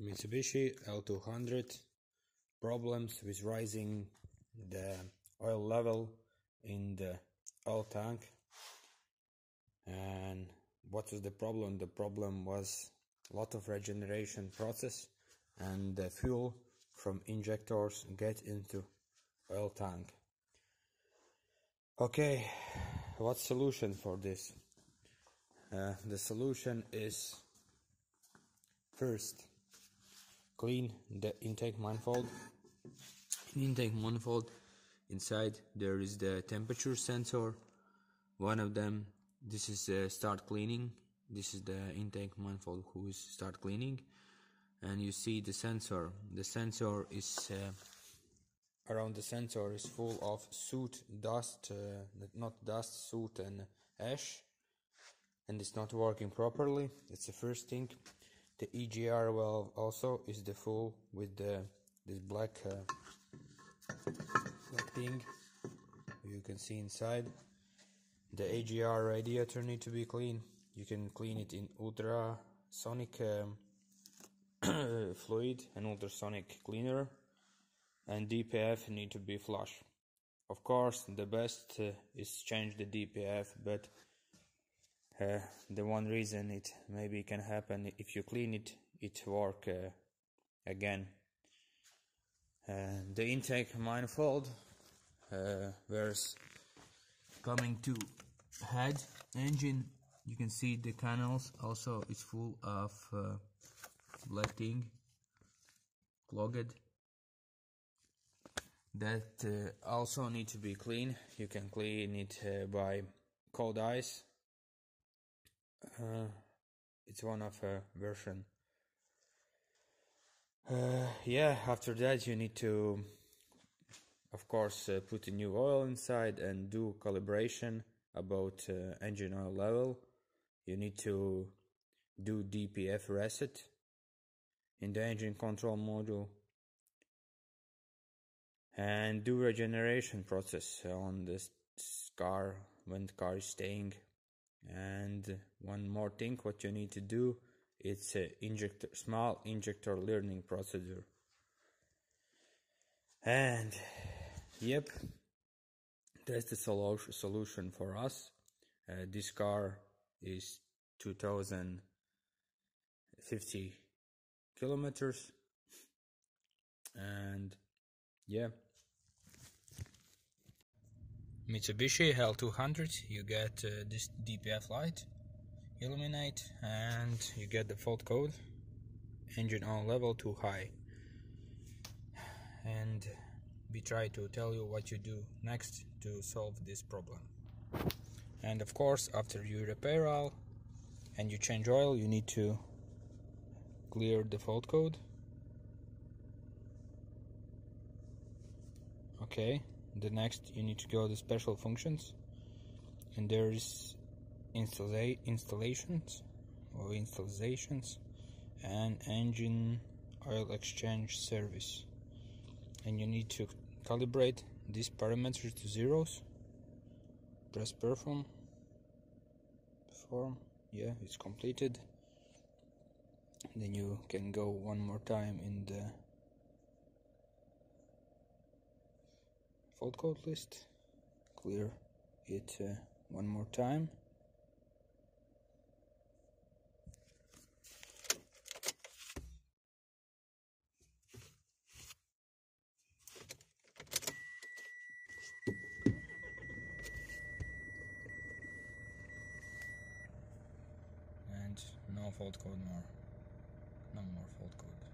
Mitsubishi L200 problems with rising the oil level in the oil tank. And what was the problem? The problem was a lot of regeneration process, and the fuel from injectors get into oil tank. Okay, what solution for this? The solution is, first, clean the intake manifold. In intake manifold, inside there is the temperature sensor. One of them, this is start cleaning. This is the intake manifold who is start cleaning, and you see the sensor. The sensor is around the sensor is full of soot, dust, not dust, soot and ash, and it's not working properly. That's the first thing. The EGR valve also is the full with this black thing you can see inside. The AGR radiator need to be clean. You can clean it in ultrasonic fluid and ultrasonic cleaner, and DPF need to be flush. Of course, the best is change the DPF, but the one reason it maybe can happen if you clean it, it work again. The intake manifold, where's coming to head engine, you can see the canals also is full of black thing, clogged. That also need to be clean. You can clean it by cold ice. It's one of a version. After that you need to, of course, put a new oil inside and do calibration about engine oil level. You need to do DPF reset in the engine control module and do regeneration process on this car when the car is staying. And one more thing what you need to do, it's a small injector learning procedure. And yep, that's the solution for us. This car is 2050 kilometers, and yeah, Mitsubishi L200, you get this DPF light illuminate, and you get the fault code, engine oil level too high, and we try to tell you what you do next to solve this problem. And of course, after you repair all and you change oil, you need to clear the fault code. Okay, the next you need to go to special functions, and there is installations and engine oil exchange service, and you need to calibrate these parameters to zeros. Press perform. Yeah, it's completed. Then you can go one more time in the fault code list, clear it one more time. And no fault code more. No more fault code.